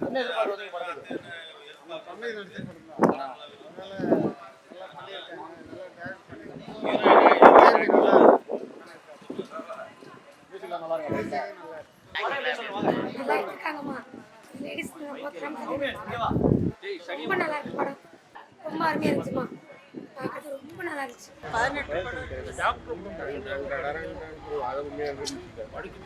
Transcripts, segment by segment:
என்ன எதிர்பார்ப்பு படத்துக்கு? தமிழ் நடிச்ச படம் தான். அதனால நல்லா பண்ணியிருக்காங்க. நல்லா டேரக்ட் பண்ணியிருக்காங்க. நல்லா இருக்கு. இருக்காங்கம்மா லேடிஸ் ரொம்ப நல்லா இருக்கு படம். ரொம்ப அருமையா இருந்துச்சுமா. அது ரொம்ப நல்லா இருந்துச்சு. 18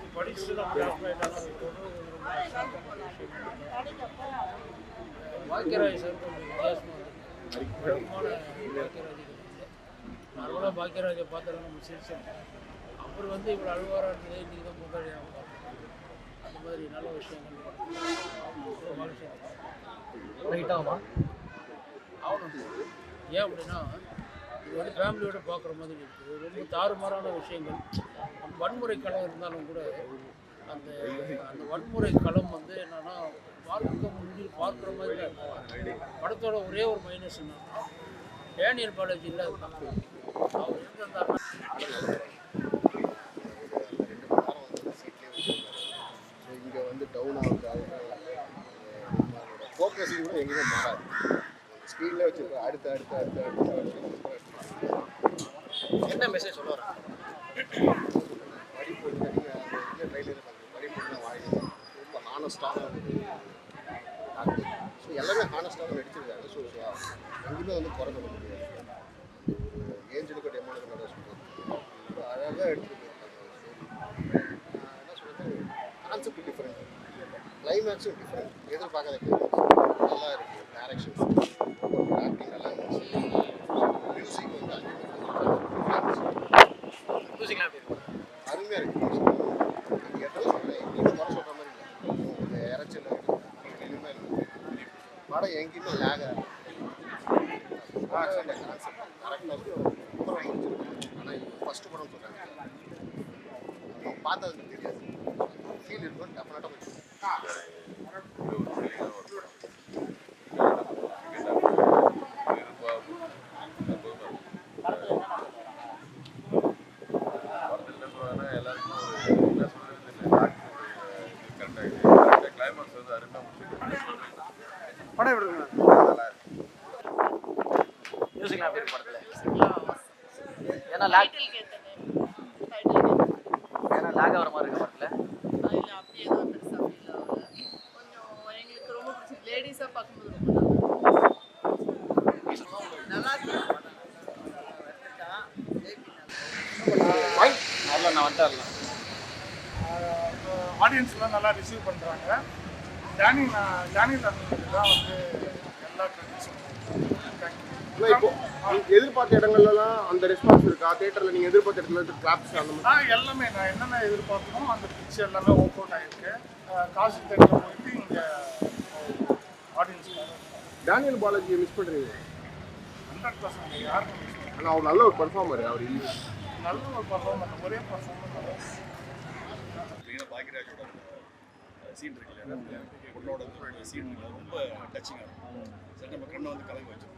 பாக்கியராஜ் சார் நார்மலாக பாக்கியராஜை பார்த்தா நம்ம சிரிச்சோம். அவர் வந்து இவ்வளோ அழுவாரான்றதே இன்றைக்கி தான் முதல் அந்த மாதிரி நல்ல விஷயங்கள் ரைட்டாகுமா? ஆகணும். ஏன் அப்படின்னா இது வந்து ஃபேமிலியோடு பார்க்குற மாதிரி இருக்குது. ரொம்ப தாறுமாறான விஷயங்கள். வன்முறை களம் இருந்தாலும் கூட அந்த அந்த வன்முறை களம் வந்து என்னென்னா பார்க்குற மாதிரி தான் இருக்கும். படத்தோட ஒரே ஒரு மைனஸ் என்னன்னா டேனியல் பாலாஜி இல்லை. அவர் இருந்திருந்தாருன்னா இங்கே வந்து டவுன் ஆகுது. ஃபோக்கஸிங் கூட எங்கேயுமே மாறாது. ஸ்க்ரீனில் வச்சுருக்கோம். அடுத்து என்ன மெசேஜ் சொல்ல வராங்க? படிப்பு ட்ரைலர் படிப்பு தான் வாங்கி ரொம்ப ஹானஸ்டான ஒரு ஸோ எல்லாமே ஹானஸ்டாக நடிச்சிருக்காங்க. ஸோ எங்கேயுமே வந்து குறை சொல்ல முடியாது. ஏஞ்சலுக்கு டெமோனுக்கு நல்லா சொல்லுவாங்க. ரொம்ப அழகாக எடுத்துகிட்டு போயிருக்காங்க. என்ன சொல்கிறது, கான்செப்ட் டிஃப்ரெண்ட், கிளைமேக்ஸும் டிஃப்ரெண்ட், எதிர்பார்க்காத கிளைமேக்ஸ் நல்லா இருக்குது. டைரக்ஷன்ஸ் ஆக்டிங் நல்லா இருந்துச்சு. மியூசிக் வந்து மியூசிக்லாம் எப்படி இருக்கு? அருமையாக இருக்குது. எதாவது சொல்கிறேன், எங்கேயுமே குறை சொல்கிற மாதிரி இல்லை. இறைச்சல் எதுவுமே இல்லை. படம் எங்கேயுமே லேக கான்செப்ட் கரெக்டாக சூப்பராக முடிச்சிருக்காங்க. ஆனால் இப்போ ஃபஸ்ட்டு படம் சொல்கிறாங்க, நம்ம பார்த்ததுக்கு தெரியாது. ஃபீல் இருக்கும் டெஃபினட்டாக போய் படம் எப்படி இருக்கு? மியூசிக்லாம் எப்படி இருக்கு படத்தில்? ஏன்னா லேக் வர மாதிரி இருக்கு படத்தில். இல்லை அப்படி எதுவும் பெருசாக ஃபீல் ஆகல. கொஞ்சம் எங்களுக்கு ரொம்ப பிடிச்சி லேடிஸாக பார்க்கும்போது ரொம்ப நல்லா இருக்கு. நல்லா நான் வந்துடலாம். ஆடியன்ஸ்லாம் நல்லா ரிசீவ் பண்ணுறாங்க. டேனியல் தான் வந்து எல்லா கண்டிஷனும். இப்போ எதிர்பார்த்த இடங்கள்லாம் அந்த ரெஸ்பான்ஸ் இருக்கா? தியேட்டரில் நீங்கள் எதிர்பார்த்த இடத்துல கிளாப்ஸ் அந்த மாதிரி எல்லாமே நான் என்னென்ன எதிர்பார்க்கணும் அந்த பிக்சர் எல்லாமே ஒர்க் அவுட் ஆகிருக்கு. காசு தேட்டரில் போயிட்டு இங்கே ஆடியன்ஸ் டேனியல் பாலாஜியை மிஸ் பண்ணுறீங்க? 100% யாருக்கும் மிஸ் பண்ணல. ஆனால் அவர் நல்ல ஒரு பர்ஃபார்மர். அவர் இல்லை நல்ல ஒரு பர்ஃபார்மர், ஒரே பர்ஃபார்மர். பாக்கியராஜோட சீன் இருக்குல்ல, பொண்ணோட சீன் ரொம்ப டச்சிங்காக இருக்கும். சரி, நம்ம கண்ணை வந்து கலங்க வச்சோம்.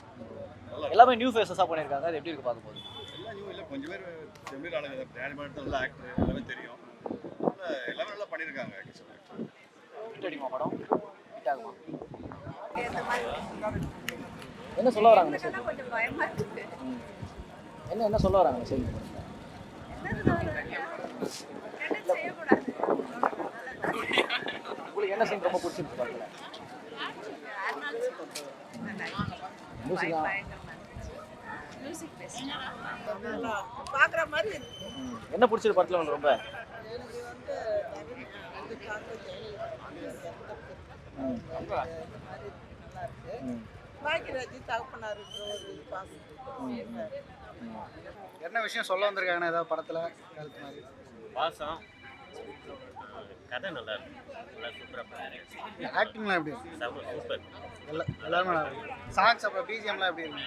எல்லாமே நியூ ஃபேஸஸாக பண்ணியிருக்காங்க. அது எப்படி இருக்கு பார்க்கும்போது? எல்லாம் நியூ இல்லை, கொஞ்சம் பேர் செம்மீர் ஆளுங்க. டேனியல் நல்ல ஆக்டர், எல்லாமே தெரியும். எல்லாமே நல்லா பண்ணியிருக்காங்க. ஹிட் அடிக்குமா படம்? ஹிட் ஆகுமா? என்ன சொல்ல வராங்க மெசேஜ்? கொஞ்சம் பயமாக இருக்குது. என்ன சொல்ல வராங்க மெசேஜ்? உங்களுக்கு என்ன சீன் ரொம்ப பிடிச்சிருக்கு படத்தில்? பார்க்குற மாதிரி என்ன பிடிச்சிருக்கு படத்தில் உங்களுக்கு ரொம்ப? பாக்கியராஜ் தகப்பனார் என்ன விஷயம் சொல்ல வந்திருக்காங்கன்னா ஏதாவது படத்தில் கருத்து மாதிரி? பாசம், கதை நல்லா இருக்கு. நல்லா சூப்பராக பண்ணிருக்காங்க. ஆக்டிங்லாம் எப்படி? சூப்பர். எல்லாருமே நல்லா இருக்கு. சாங்ஸ் அப்புறம் பிஜிஎம்லாம் எப்படி இருக்கு?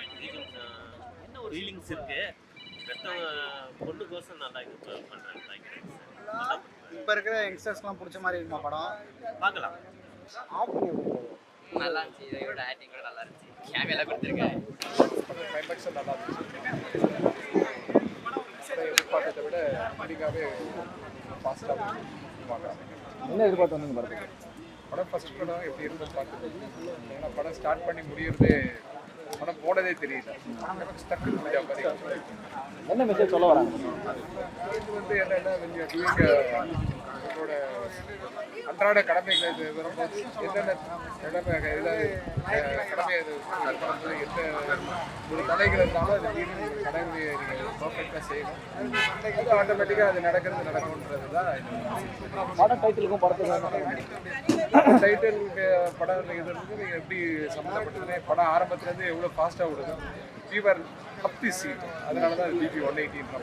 என்ன ஒரு ஃபீலிங்ஸ் இருக்கு. பெற்றவங்க பொண்ணுக்கோசம் நல்லா இது பண்ணுறாங்க. இப்போ இருக்கிற யங்ஸ்டர்ஸ்லாம் பிடிச்ச மாதிரி இருக்குமா படம்? பார்க்கலாம். நல்லா இருந்துச்சு. இதோட ஆக்டிங் கூட நல்லா இருந்துச்சு. கேமியெல்லாம் கொடுத்துருக்காங்க. கிளைமேக்ஸ் நல்லா இருந்துச்சு. படம் எதிர்பார்த்ததை விட அதிகாவே ஃபாஸ்ட்டாக என்ன எதிர்பார்த்து வந்தீங்க படத்துக்கு? படம் ஃபர்ஸ்ட் படம் எப்படி இருக்குன்னு பார்த்து, ஏன்னா படம் ஸ்டார்ட் பண்ணி முடியறதே படம் போனதே தெரியல, ஸ்டக்கு முடிஞ்ச மாதிரி. என்ன மெசேஜ் சொல்ல வராங்க? இது வந்து என்னென்னா உங்களோட அன்றாட கடமைகள் இது வரும்போது என்னென்ன கடமை ஏதாவது கடமையை பண்ணும்போது எந்த ஒரு தடைகள் இருந்தாலும் அது மீறி கடமையை நீங்கள் பர்ஃபெக்டாக செய்யணும். அது ஆட்டோமேட்டிக்காக அது நடக்குன்றது தான் படம் டைட்டிலுக்கும் படத்துக்கும் டைட்டிலுக்கு படம் இது இருந்து நீங்கள் எப்படி சம்மந்தப்பட்டதுனே படம் ஆரம்பத்துலேருந்து எவ்வளோ ஃபாஸ்ட்டாக விடுது. ஃபீவர் அப் தி சீட், அதனால தான் பிபி 180